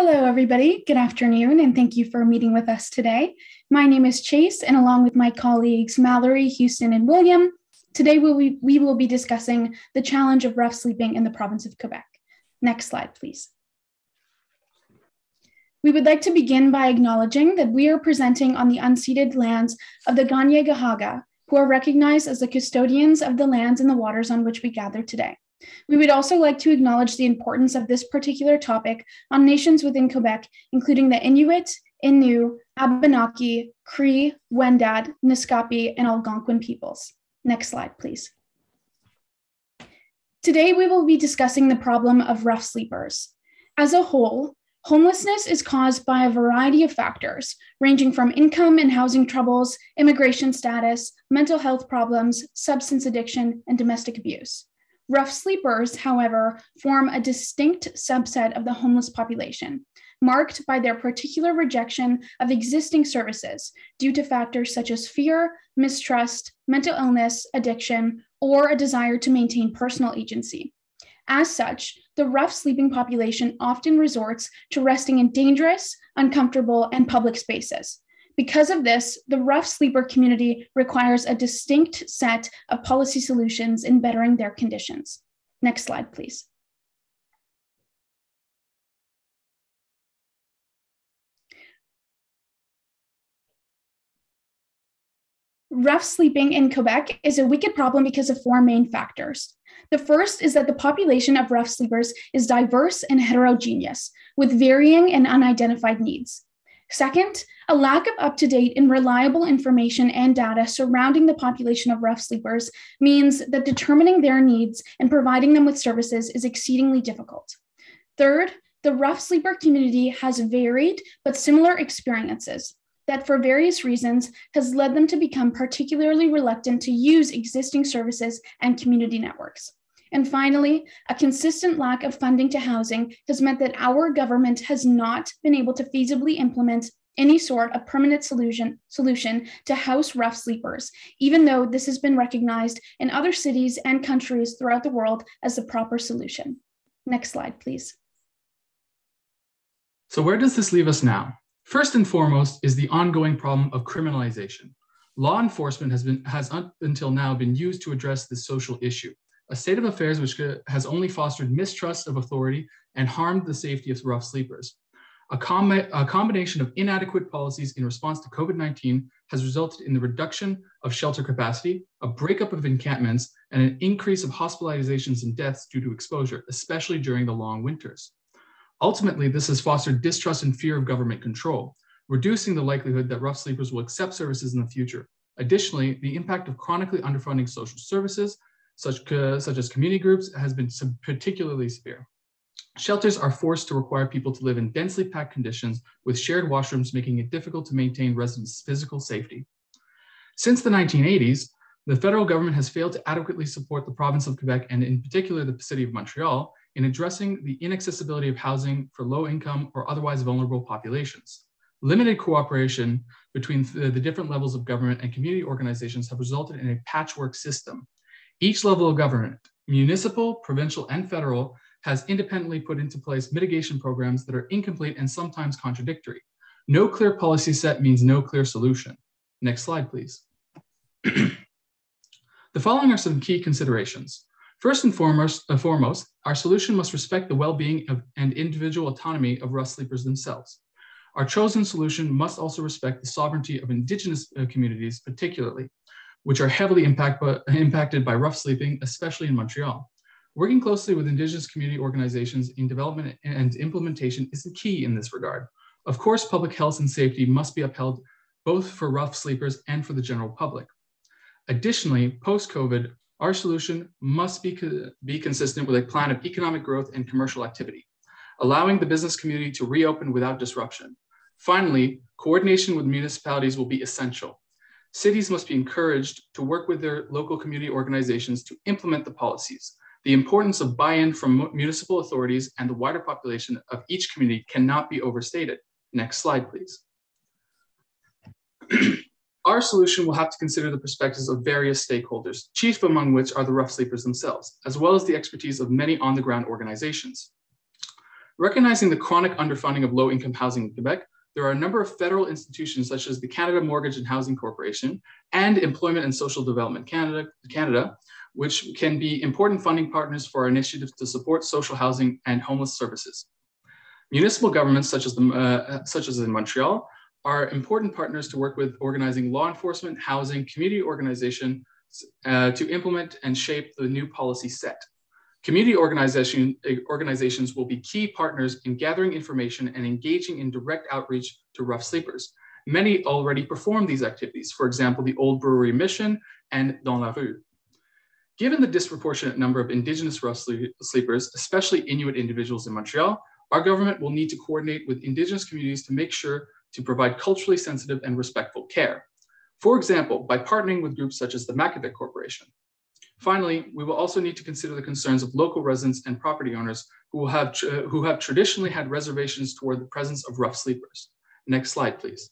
Hello, everybody. Good afternoon, and thank you for meeting with us today. My name is Chase, and along with my colleagues Mallory, Houston, and William, today we will be discussing the challenge of rough sleeping in the province of Quebec. Next slide, please. We would like to begin by acknowledging that we are presenting on the unceded lands of the Kanien'kehá:ka, who are recognized as the custodians of the lands and the waters on which we gather today. We would also like to acknowledge the importance of this particular topic on nations within Quebec, including the Inuit, Innu, Abenaki, Cree, Wendat, Niskapi, and Algonquin peoples. Next slide, please. Today, we will be discussing the problem of rough sleepers. As a whole, homelessness is caused by a variety of factors, ranging from income and housing troubles, immigration status, mental health problems, substance addiction, and domestic abuse. Rough sleepers, however, form a distinct subset of the homeless population, marked by their particular rejection of existing services due to factors such as fear, mistrust, mental illness, addiction, or a desire to maintain personal agency. As such, the rough sleeping population often resorts to resting in dangerous, uncomfortable, and public spaces. Because of this, the rough sleeper community requires a distinct set of policy solutions in bettering their conditions. Next slide, please. Rough sleeping in Quebec is a wicked problem because of four main factors. The first is that the population of rough sleepers is diverse and heterogeneous, with varying and unidentified needs. Second, a lack of up-to-date and reliable information and data surrounding the population of rough sleepers means that determining their needs and providing them with services is exceedingly difficult. Third, the rough sleeper community has varied but similar experiences that for various reasons has led them to become particularly reluctant to use existing services and community networks. And finally, a consistent lack of funding to housing has meant that our government has not been able to feasibly implement any sort of permanent solution to house rough sleepers, even though this has been recognized in other cities and countries throughout the world as the proper solution. Next slide, please. So where does this leave us now? First and foremost is the ongoing problem of criminalization. Law enforcement has up until now been used to address this social issue, a state of affairs which has only fostered mistrust of authority and harmed the safety of rough sleepers. A combination of inadequate policies in response to COVID-19 has resulted in the reduction of shelter capacity, a breakup of encampments, and an increase of hospitalizations and deaths due to exposure, especially during the long winters. Ultimately, this has fostered distrust and fear of government control, reducing the likelihood that rough sleepers will accept services in the future. Additionally, the impact of chronically underfunding social services, such as community groups, has been particularly severe. Shelters are forced to require people to live in densely packed conditions with shared washrooms, making it difficult to maintain residents' physical safety. Since the 1980s, the federal government has failed to adequately support the province of Quebec, and in particular the city of Montreal, in addressing the inaccessibility of housing for low-income or otherwise vulnerable populations. Limited cooperation between the different levels of government and community organizations have resulted in a patchwork system. Each level of government, municipal, provincial, and federal, has independently put into place mitigation programs that are incomplete and sometimes contradictory. No clear policy set means no clear solution. Next slide, please. The following are some key considerations. First and foremost, our solution must respect the well-being and individual autonomy of rough sleepers themselves. Our chosen solution must also respect the sovereignty of Indigenous communities, particularly, which are heavily impacted by rough sleeping, especially in Montreal. Working closely with Indigenous community organizations in development and implementation is the key in this regard. Of course, public health and safety must be upheld both for rough sleepers and for the general public. Additionally, post-COVID, our solution must be consistent with a plan of economic growth and commercial activity, allowing the business community to reopen without disruption. Finally, coordination with municipalities will be essential. Cities must be encouraged to work with their local community organizations to implement the policies. The importance of buy-in from municipal authorities and the wider population of each community cannot be overstated. Next slide, please. Our solution will have to consider the perspectives of various stakeholders, chief among which are the rough sleepers themselves, as well as the expertise of many on-the-ground organizations. Recognizing the chronic underfunding of low-income housing in Quebec, there are a number of federal institutions such as the Canada Mortgage and Housing Corporation and Employment and Social Development Canada, which can be important funding partners for our initiatives to support social housing and homeless services. Municipal governments, such as in Montreal, are important partners to work with organizing law enforcement, housing, community organization to implement and shape the new policy set. Community organizations will be key partners in gathering information and engaging in direct outreach to rough sleepers. Many already perform these activities, for example, the Old Brewery Mission and Dans la Rue. Given the disproportionate number of Indigenous rough sleepers, especially Inuit individuals in Montreal, our government will need to coordinate with Indigenous communities to make sure to provide culturally sensitive and respectful care. For example, by partnering with groups such as the Québec Corporation. Finally, we will also need to consider the concerns of local residents and property owners who have traditionally had reservations toward the presence of rough sleepers. Next slide, please.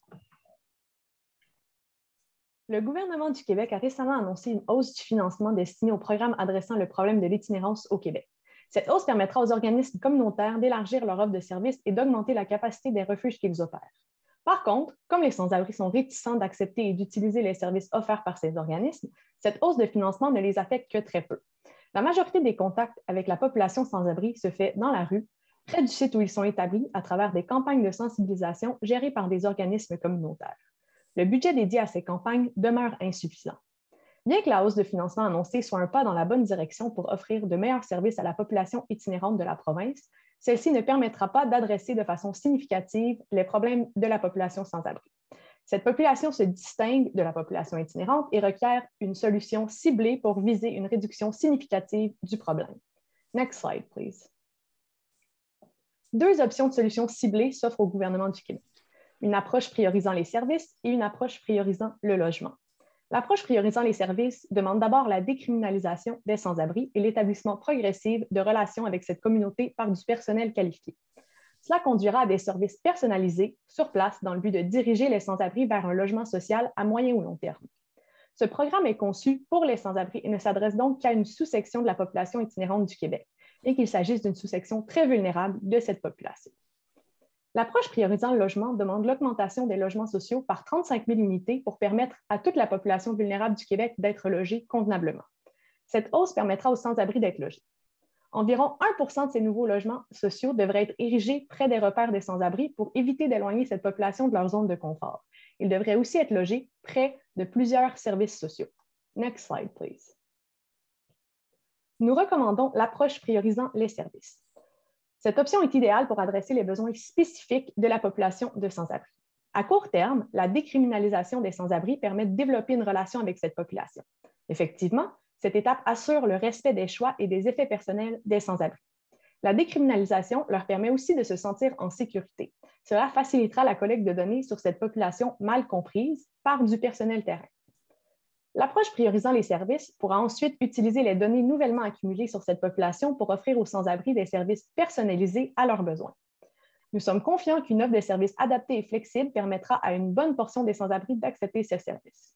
Le gouvernement du Québec a récemment annoncé une hausse du financement destiné au programme adressant le problème de l'itinérance au Québec. Cette hausse permettra aux organismes communautaires d'élargir leur offre de services et d'augmenter la capacité des refuges qu'ils opèrent. Par contre, comme les sans-abri sont réticents d'accepter et d'utiliser les services offerts par ces organismes, cette hausse de financement ne les affecte que très peu. La majorité des contacts avec la population sans-abri se fait dans la rue, près du site où ils sont établis, à travers des campagnes de sensibilisation gérées par des organismes communautaires. Le budget dédié à ces campagnes demeure insuffisant. Bien que la hausse de financement annoncée soit un pas dans la bonne direction pour offrir de meilleurs services à la population itinérante de la province, celle-ci ne permettra pas d'adresser de façon significative les problèmes de la population sans-abri. Cette population se distingue de la population itinérante et requiert une solution ciblée pour viser une réduction significative du problème. Next slide, please. Deux options de solutions ciblées s'offrent au gouvernement du Québec. Une approche priorisant les services et une approche priorisant le logement. L'approche priorisant les services demande d'abord la décriminalisation des sans-abri et l'établissement progressif de relations avec cette communauté par du personnel qualifié. Cela conduira à des services personnalisés sur place dans le but de diriger les sans-abri vers un logement social à moyen ou long terme. Ce programme est conçu pour les sans-abri et ne s'adresse donc qu'à une sous-section de la population itinérante du Québec, et qu'il s'agisse d'une sous-section très vulnérable de cette population. L'approche priorisant le logement demande l'augmentation des logements sociaux par 35 000 unités pour permettre à toute la population vulnérable du Québec d'être logée convenablement. Cette hausse permettra aux sans-abri d'être logés. Environ 1 % de ces nouveaux logements sociaux devraient être érigés près des repères des sans-abri pour éviter d'éloigner cette population de leur zone de confort. Ils devraient aussi être logés près de plusieurs services sociaux. Next slide, please. Nous recommandons l'approche priorisant les services. Cette option est idéale pour adresser les besoins spécifiques de la population de sans-abri. À court terme, la décriminalisation des sans-abri permet de développer une relation avec cette population. Effectivement, cette étape assure le respect des choix et des effets personnels des sans-abri. La décriminalisation leur permet aussi de se sentir en sécurité. Cela facilitera la collecte de données sur cette population mal comprise par du personnel terrain. L'approche priorisant les services pourra ensuite utiliser les données nouvellement accumulées sur cette population pour offrir aux sans-abri des services personnalisés à leurs besoins. Nous sommes confiants qu'une offre de services adaptée et flexible permettra à une bonne portion des sans-abri d'accepter ces services.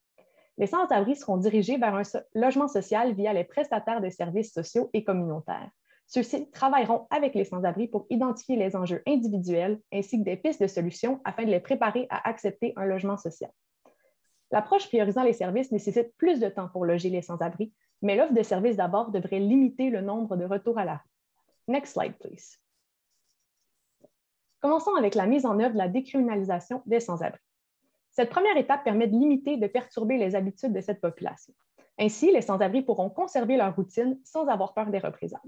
Les sans-abri seront dirigés vers un logement social via les prestataires de services sociaux et communautaires. Ceux-ci travailleront avec les sans-abri pour identifier les enjeux individuels ainsi que des pistes de solutions afin de les préparer à accepter un logement social. L'approche priorisant les services nécessite plus de temps pour loger les sans-abri, mais l'offre de services d'abord devrait limiter le nombre de retours à la rue. Next slide, please. Commençons avec la mise en œuvre de la décriminalisation des sans-abri. Cette première étape permet de limiter et de perturber les habitudes de cette population. Ainsi, les sans-abri pourront conserver leur routine sans avoir peur des représailles.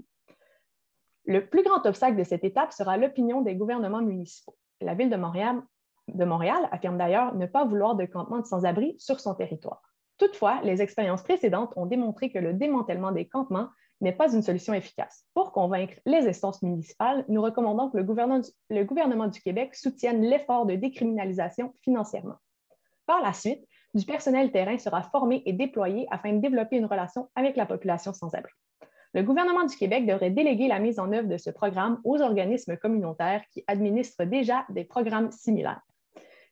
Le plus grand obstacle de cette étape sera l'opinion des gouvernements municipaux. La Ville de Montréal affirme d'ailleurs ne pas vouloir de campements de sans-abri sur son territoire. Toutefois, les expériences précédentes ont démontré que le démantèlement des campements n'est pas une solution efficace. Pour convaincre les instances municipales, nous recommandons que le gouvernement du Québec soutienne l'effort de décriminalisation financièrement. Par la suite, du personnel terrain sera formé et déployé afin de développer une relation avec la population sans-abri. Le gouvernement du Québec devrait déléguer la mise en œuvre de ce programme aux organismes communautaires qui administrent déjà des programmes similaires.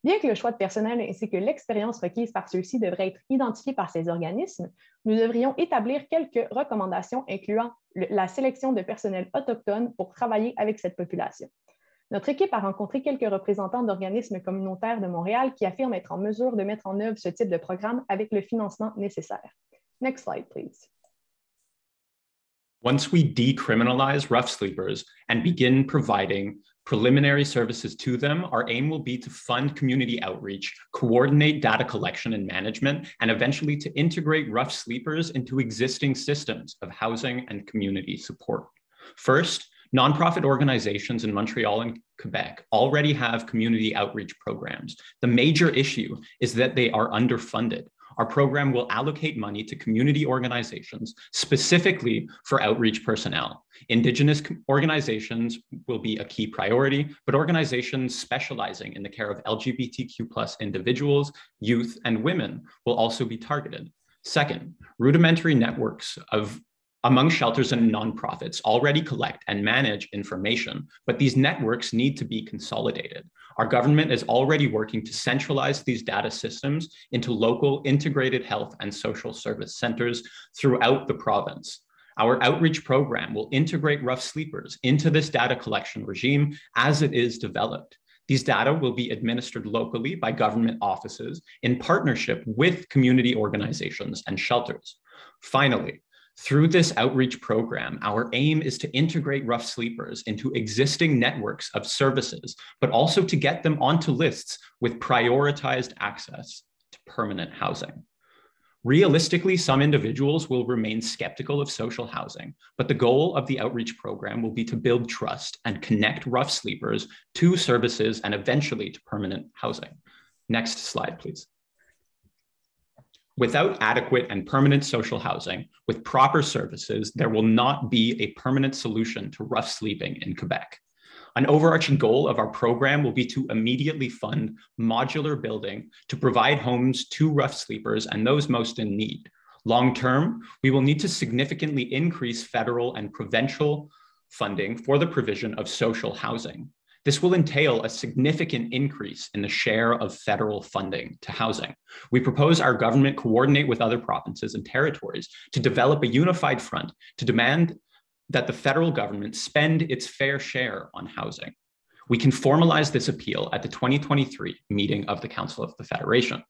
Bien que le choix de personnel ainsi que l'expérience requise par ceux-ci devraient être identifiés par ces organismes, nous devrions établir quelques recommandations incluant la sélection de personnel autochtone pour travailler avec cette population. Notre équipe a rencontré quelques représentants d'organismes communautaires de Montréal qui affirment être en mesure de mettre en œuvre ce type de programme avec le financement nécessaire. Next slide, please. Once we decriminalize rough sleepers and begin providing preliminary services to them, our aim will be to fund community outreach, coordinate data collection and management, and eventually to integrate rough sleepers into existing systems of housing and community support. First, nonprofit organizations in Montreal and Quebec already have community outreach programs. The major issue is that they are underfunded. Our program will allocate money to community organizations specifically for outreach personnel. Indigenous organizations will be a key priority, but organizations specializing in the care of LGBTQ+ individuals, youth, and women will also be targeted. Second, rudimentary networks among shelters and nonprofits already collect and manage information, but these networks need to be consolidated. Our government is already working to centralize these data systems into local integrated health and social service centers throughout the province. Our outreach program will integrate rough sleepers into this data collection regime as it is developed. These data will be administered locally by government offices in partnership with community organizations and shelters. Finally, through this outreach program, our aim is to integrate rough sleepers into existing networks of services, but also to get them onto lists with prioritized access to permanent housing. Realistically, some individuals will remain skeptical of social housing, but the goal of the outreach program will be to build trust and connect rough sleepers to services and eventually to permanent housing. Next slide, please. Without adequate and permanent social housing with proper services, there will not be a permanent solution to rough sleeping in Quebec. An overarching goal of our program will be to immediately fund modular building to provide homes to rough sleepers and those most in need. Long term, we will need to significantly increase federal and provincial funding for the provision of social housing. This will entail a significant increase in the share of federal funding to housing. We propose our government coordinate with other provinces and territories to develop a unified front to demand that the federal government spend its fair share on housing. We can formalize this appeal at the 2023 meeting of the Council of the Federation.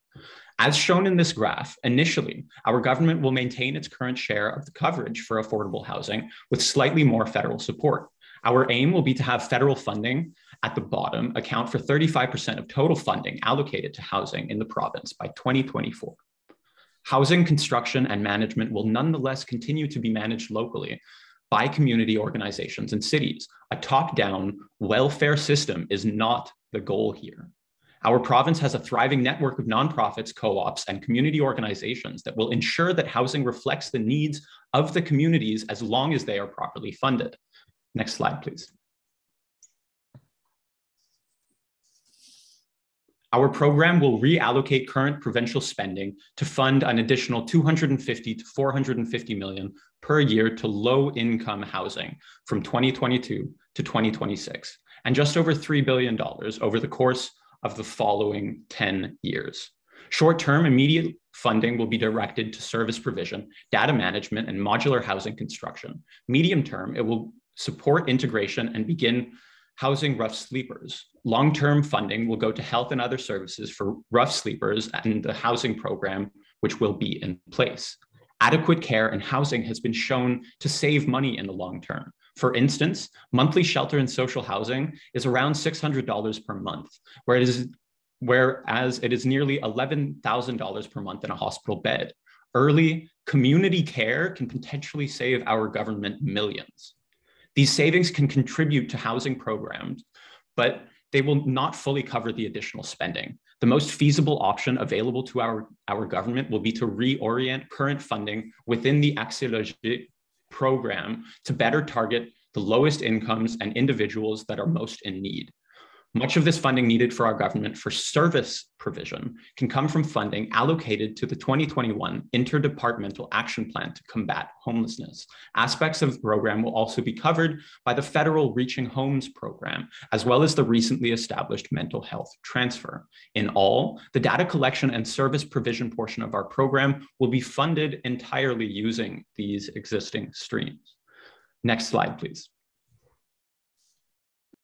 As shown in this graph, initially, our government will maintain its current share of the coverage for affordable housing with slightly more federal support. Our aim will be to have federal funding at the bottom account for 35% of total funding allocated to housing in the province by 2024. Housing construction and management will nonetheless continue to be managed locally by community organizations and cities. A top-down welfare system is not the goal here. Our province has a thriving network of nonprofits, co-ops, and community organizations that will ensure that housing reflects the needs of the communities as long as they are properly funded. Next slide, please. Our program will reallocate current provincial spending to fund an additional $250 to $450 million per year to low-income housing from 2022 to 2026, and just over $3 billion over the course of the following 10 years. Short-term, immediate funding will be directed to service provision, data management, and modular housing construction. Medium-term, it will support integration and begin housing rough sleepers. Long-term funding will go to health and other services for rough sleepers and the housing program, which will be in place. Adequate care and housing has been shown to save money in the long term. For instance, monthly shelter and social housing is around $600 per month, whereas it is nearly $11,000 per month in a hospital bed. Early community care can potentially save our government millions. These savings can contribute to housing programs, but they will not fully cover the additional spending. The most feasible option available to our government will be to reorient current funding within the Accès Logique program to better target the lowest incomes and individuals that are most in need. Much of this funding needed for our government for service provision can come from funding allocated to the 2021 Interdepartmental Action Plan to combat homelessness. Aspects of the program will also be covered by the federal Reaching Homes program, as well as the recently established mental health transfer. In all, the data collection and service provision portion of our program will be funded entirely using these existing streams. Next slide, please.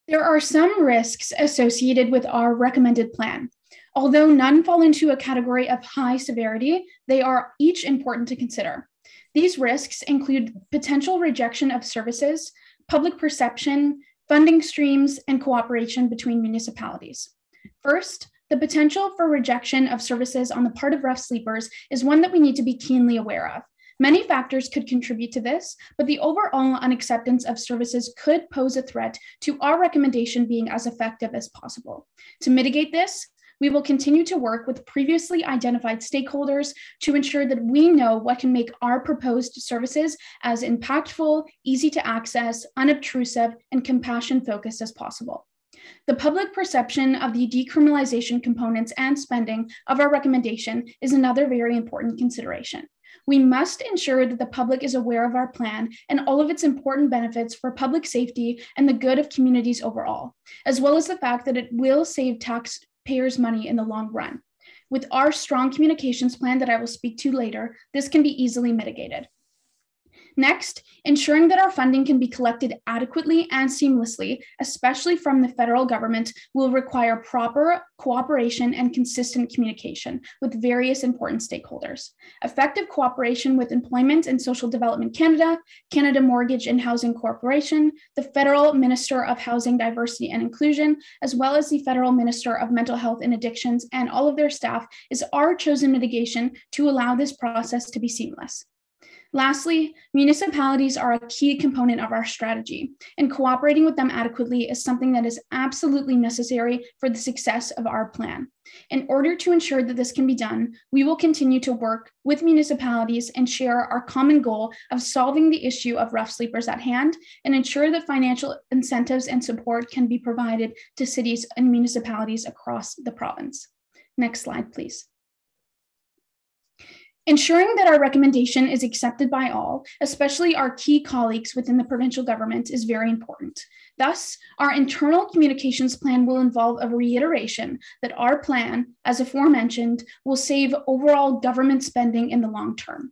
There are some risks associated with our recommended plan. Although none fall into a category of high severity, they are each important to consider. These risks include potential rejection of services, public perception, funding streams, and cooperation between municipalities. First, the potential for rejection of services on the part of rough sleepers is one that we need to be keenly aware of. Many factors could contribute to this, but the overall unacceptance of services could pose a threat to our recommendation being as effective as possible. To mitigate this, we will continue to work with previously identified stakeholders to ensure that we know what can make our proposed services as impactful, easy to access, unobtrusive, and compassion-focused as possible. The public perception of the decriminalization components and spending of our recommendation is another very important consideration. We must ensure that the public is aware of our plan and all of its important benefits for public safety and the good of communities overall, as well as the fact that it will save taxpayers' money in the long run. With our strong communications plan that I will speak to later, this can be easily mitigated. Next, ensuring that our funding can be collected adequately and seamlessly, especially from the federal government, will require proper cooperation and consistent communication with various important stakeholders. Effective cooperation with Employment and Social Development Canada, Canada Mortgage and Housing Corporation, the Federal Minister of Housing, Diversity and Inclusion, as well as the Federal Minister of Mental Health and Addictions and all of their staff is our chosen mitigation to allow this process to be seamless. Lastly, municipalities are a key component of our strategy, and cooperating with them adequately is something that is absolutely necessary for the success of our plan. In order to ensure that this can be done, we will continue to work with municipalities and share our common goal of solving the issue of rough sleepers at hand and ensure that financial incentives and support can be provided to cities and municipalities across the province. Next slide, please. Ensuring that our recommendation is accepted by all, especially our key colleagues within the provincial government, is very important. Thus, our internal communications plan will involve a reiteration that our plan, as aforementioned, will save overall government spending in the long term.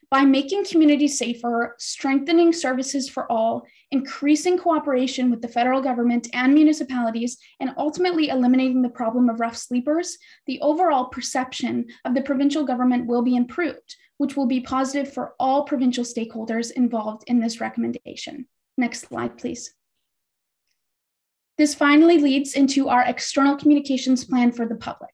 By making communities safer, strengthening services for all, increasing cooperation with the federal government and municipalities, and ultimately eliminating the problem of rough sleepers, the overall perception of the provincial government will be improved, which will be positive for all provincial stakeholders involved in this recommendation. Next slide, please. This finally leads into our external communications plan for the public.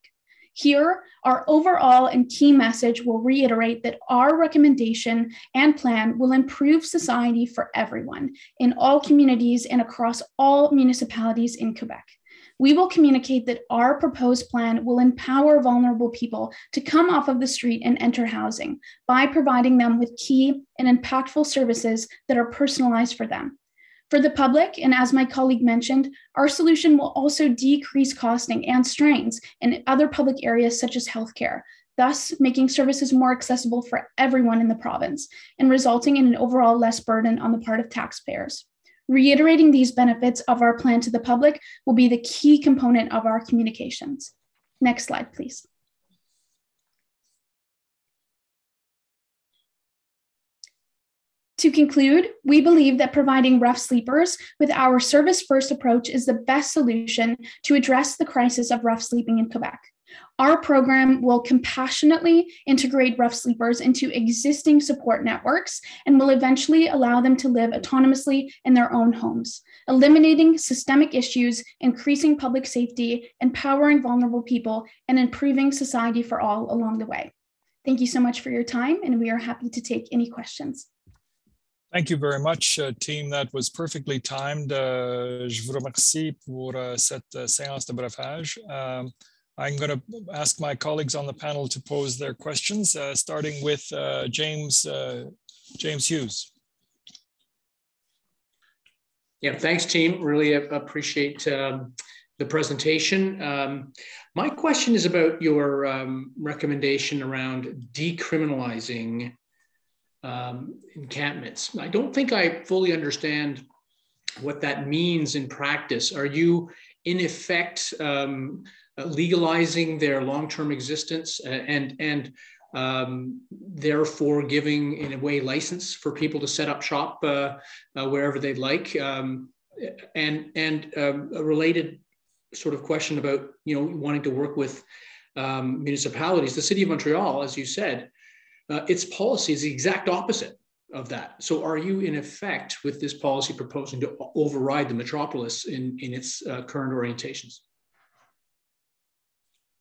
Here, our overall and key message will reiterate that our recommendation and plan will improve society for everyone in all communities and across all municipalities in Quebec. We will communicate that our proposed plan will empower vulnerable people to come off of the street and enter housing by providing them with key and impactful services that are personalized for them. For the public, and as my colleague mentioned, our solution will also decrease costing and strains in other public areas such as healthcare, thus making services more accessible for everyone in the province and resulting in an overall less burden on the part of taxpayers. Reiterating these benefits of our plan to the public will be the key component of our communications. Next slide, please. To conclude, we believe that providing rough sleepers with our service-first approach is the best solution to address the crisis of rough sleeping in Quebec. Our program will compassionately integrate rough sleepers into existing support networks and will eventually allow them to live autonomously in their own homes, eliminating systemic issues, increasing public safety, empowering vulnerable people, and improving society for all along the way. Thank you so much for your time, and we are happy to take any questions. Thank you very much, team. That was perfectly timed. Je vous remercie pour cette séance de briefage. I'm going to ask my colleagues on the panel to pose their questions, starting with James Hughes. Yeah, thanks, team. Really appreciate the presentation. My question is about your recommendation around decriminalizing encampments. I don't think I fully understand what that means in practice. Are you, in effect, legalizing their long-term existence and therefore giving, in a way, license for people to set up shop wherever they'd like? And a related sort of question about, wanting to work with municipalities. The City of Montreal, as you said, its policy is the exact opposite of that. So are you in effect with this policy proposing to override the metropolis in its current orientations?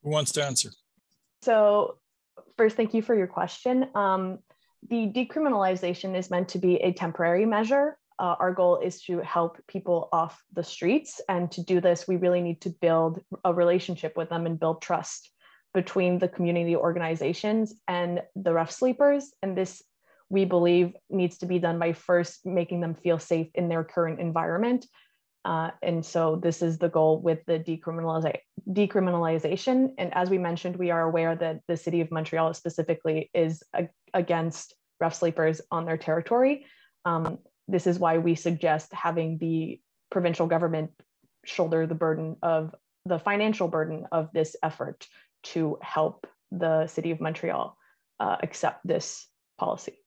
Who wants to answer? So first, thank you for your question. The decriminalization is meant to be a temporary measure. Our goal is to help people off the streets. And to do this, we really need to build a relationship with them and build trust between the community organizations and the rough sleepers. And this, we believe, needs to be done by first making them feel safe in their current environment. And so this is the goal with the decriminalization. And as we mentioned, we are aware that the City of Montreal specifically is against rough sleepers on their territory. This is why we suggest having the provincial government shoulder the financial burden of this effort to help the City of Montreal accept this policy.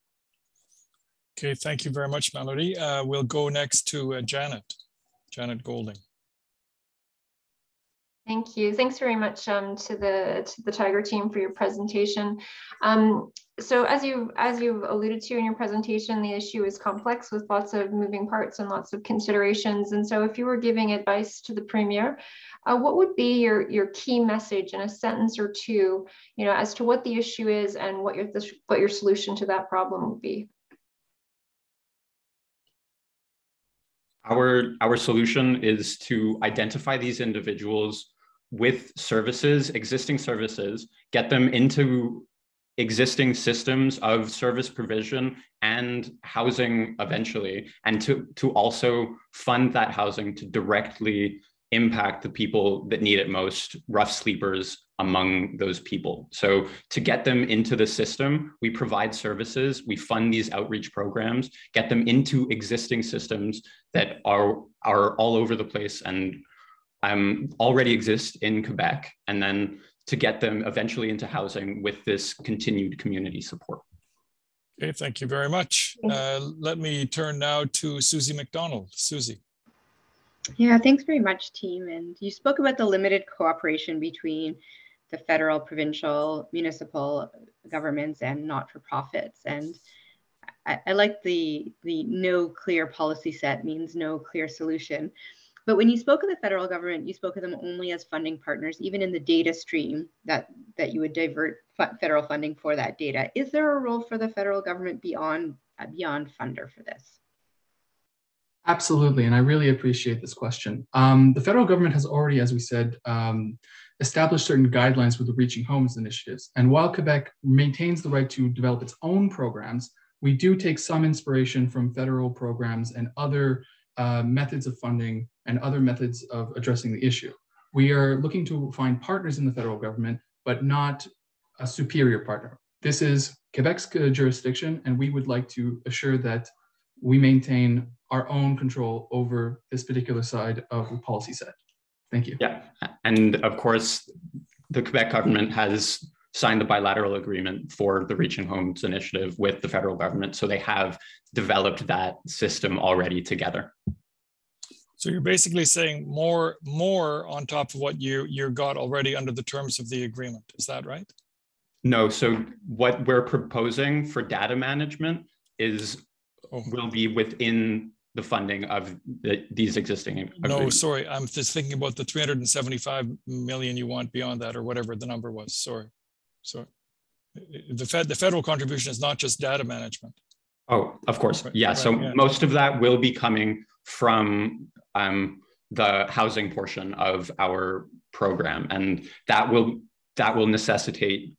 Okay, thank you very much, Melody. We'll go next to Janet Golding. Thank you. Thanks very much to the Tiger team for your presentation. So as you've alluded to in your presentation, the issue is complex with lots of moving parts and lots of considerations. And so if you were giving advice to the Premier, what would be your key message in a sentence or two, as to what the issue is and what your solution to that problem would be? Our solution is to identify these individuals with services, existing services, get them into existing systems of service provision and housing eventually, and to also fund that housing to directly impact the people that need it most, rough sleepers among those people. So to get them into the system, we provide services, we fund these outreach programs, get them into existing systems that are all over the place and already exist in Quebec, and then to get them eventually into housing with this continued community support. Okay, thank you very much. Let me turn now to Susie McDonald. Susie. Yeah, thanks very much, team. And you spoke about the limited cooperation between the federal, provincial, municipal governments and not-for-profits. And I like the no clear policy set means no clear solution. But when you spoke of the federal government, you spoke of them only as funding partners, even in the data stream that you would divert federal funding for that data. Is there a role for the federal government beyond funder for this? Absolutely, and I really appreciate this question. The federal government has already, as we said, established certain guidelines with the Reaching Homes initiatives. And while Quebec maintains the right to develop its own programs, we do take some inspiration from federal programs and other methods of funding and other methods of addressing the issue. We are looking to find partners in the federal government, but not a superior partner. This is Quebec's jurisdiction, and we would like to assure that we maintain our own control over this particular side of the policy set. Thank you. Yeah, and of course, the Quebec government has signed the bilateral agreement for the Reaching Homes initiative with the federal government. So they have developed that system already together. So you're basically saying more on top of what you got already under the terms of the agreement. Is that right? No, so what we're proposing for data management will be within the funding of these existing agreements. No, sorry, I'm just thinking about the 375 million you want beyond that, or whatever the number was. Sorry. The federal contribution is not just data management. Oh, of course. Right, Yeah. right, So yeah. most of that will be coming from the housing portion of our program, and that will necessitate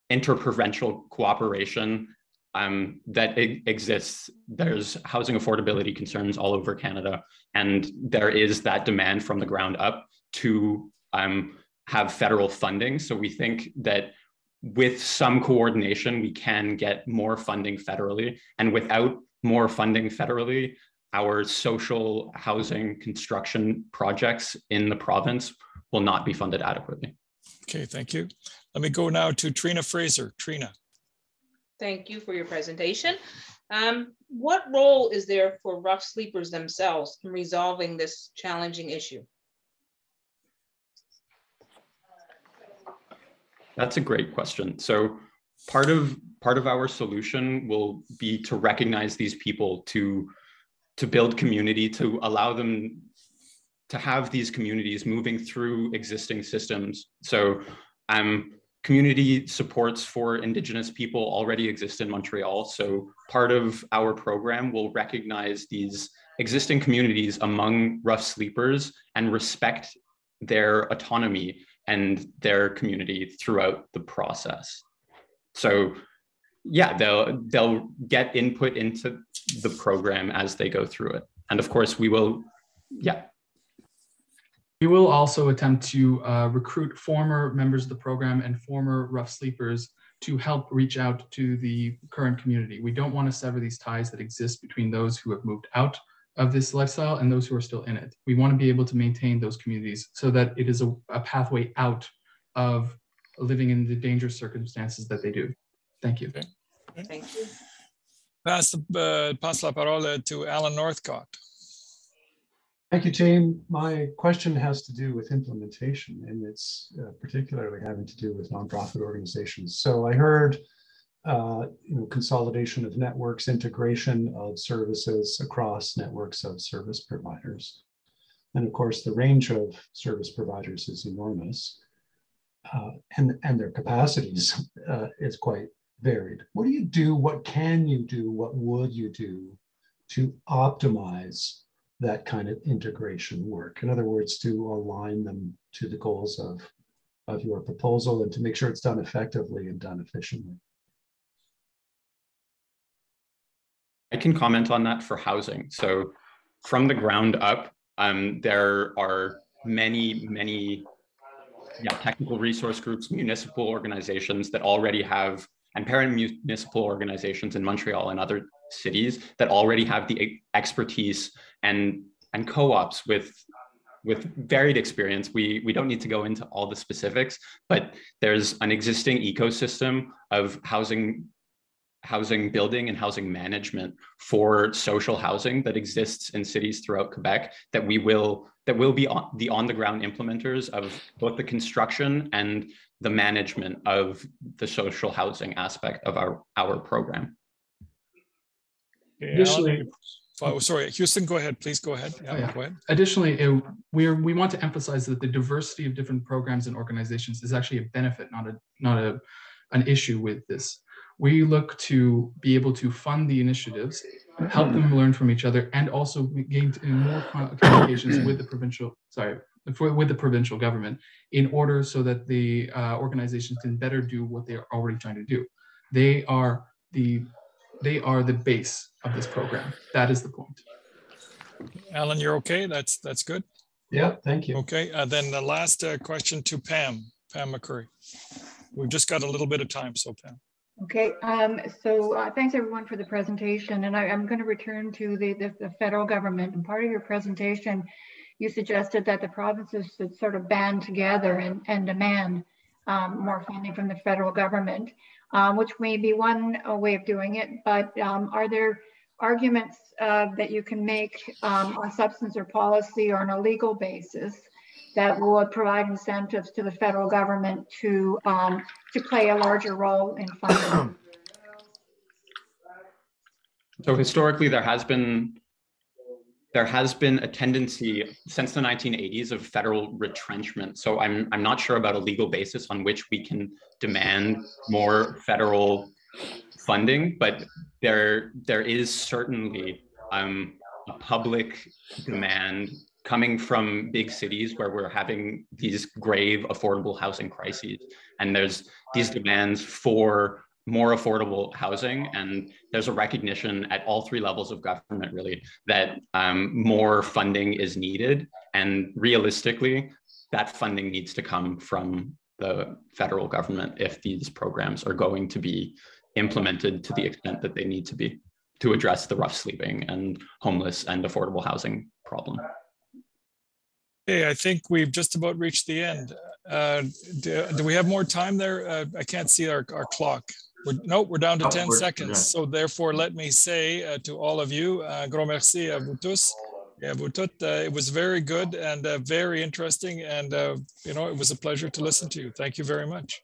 interprovincial cooperation that exists. There's housing affordability concerns all over Canada, and there is that demand from the ground up to have federal funding. So we think that with some coordination, we can get more funding federally, and without more funding federally, our social housing construction projects in the province will not be funded adequately. Okay, thank you. Let me go now to Trina Fraser. Trina. Thank you for your presentation. What role is there for rough sleepers themselves in resolving this challenging issue? That's a great question. So part of our solution will be to recognize these people, to build community, to allow them to have these communities moving through existing systems. So community supports for Indigenous people already exist in Montreal. So part of our program will recognize these existing communities among rough sleepers and respect their autonomy and their community throughout the process. So yeah, they'll get input into the program as they go through it. And of course we will, yeah. We will also attempt to recruit former members of the program and former rough sleepers to help reach out to the current community. We don't want to sever these ties that exist between those who have moved out of this lifestyle and those who are still in it. We want to be able to maintain those communities so that it is a pathway out of living in the dangerous circumstances that they do. Thank you. Okay. Thank you. Pass la parole to Alan Northcott. Thank you, team. My question has to do with implementation, and it's particularly having to do with nonprofit organizations. So I heard consolidation of networks, integration of services across networks of service providers. And of course, the range of service providers is enormous, and their capacities is quite varied. What do you do? What can you do? What would you do to optimize that kind of integration work? In other words, to align them to the goals of your proposal and to make sure it's done effectively and done efficiently. I can comment on that for housing. So from the ground up, there are many technical resource groups, municipal organizations that already have, and parent municipal organizations in Montreal and other cities that already have the expertise and co-ops with varied experience. We don't need to go into all the specifics, but there's an existing ecosystem of housing building and housing management for social housing that exists in cities throughout Quebec that will be the on-the-ground implementers of both the construction and the management of the social housing aspect of our program. Additionally, sorry, Houston, go ahead. Please go ahead. Yeah. Go ahead. Additionally, we want to emphasize that the diversity of different programs and organizations is actually a benefit, not an issue with this. We look to be able to fund the initiatives, help them learn from each other, and also gain more communications with the provincial government in order so that the organizations can better do what they are already trying to do. They are the base of this program. That is the point. Alan, you're okay? That's good. Yeah, thank you. Okay, then the last question to Pam McCurry. We've just got a little bit of time, so Pam. Okay, so thanks everyone for the presentation, and I'm going to return to the federal government. And part of your presentation, you suggested that the provinces should sort of band together and demand more funding from the federal government, which may be one way of doing it. But are there arguments that you can make on substance or policy or on a legal basis that would provide incentives to the federal government to play a larger role in funding? So historically, there has been a tendency since the 1980s of federal retrenchment. So I'm not sure about a legal basis on which we can demand more federal funding, but there is certainly a public demand coming from big cities where we're having these grave affordable housing crises. And there's these demands for more affordable housing. And there's a recognition at all three levels of government, really, that more funding is needed. And realistically, that funding needs to come from the federal government if these programs are going to be implemented to the extent that they need to be to address the rough sleeping and homeless and affordable housing problem. Okay, I think we've just about reached the end. Do we have more time there? I can't see our clock. We're down to 10 seconds. So therefore, let me say to all of you, gros merci à vous tous et à vous toutes. It was very good and very interesting. And, it was a pleasure to listen to you. Thank you very much.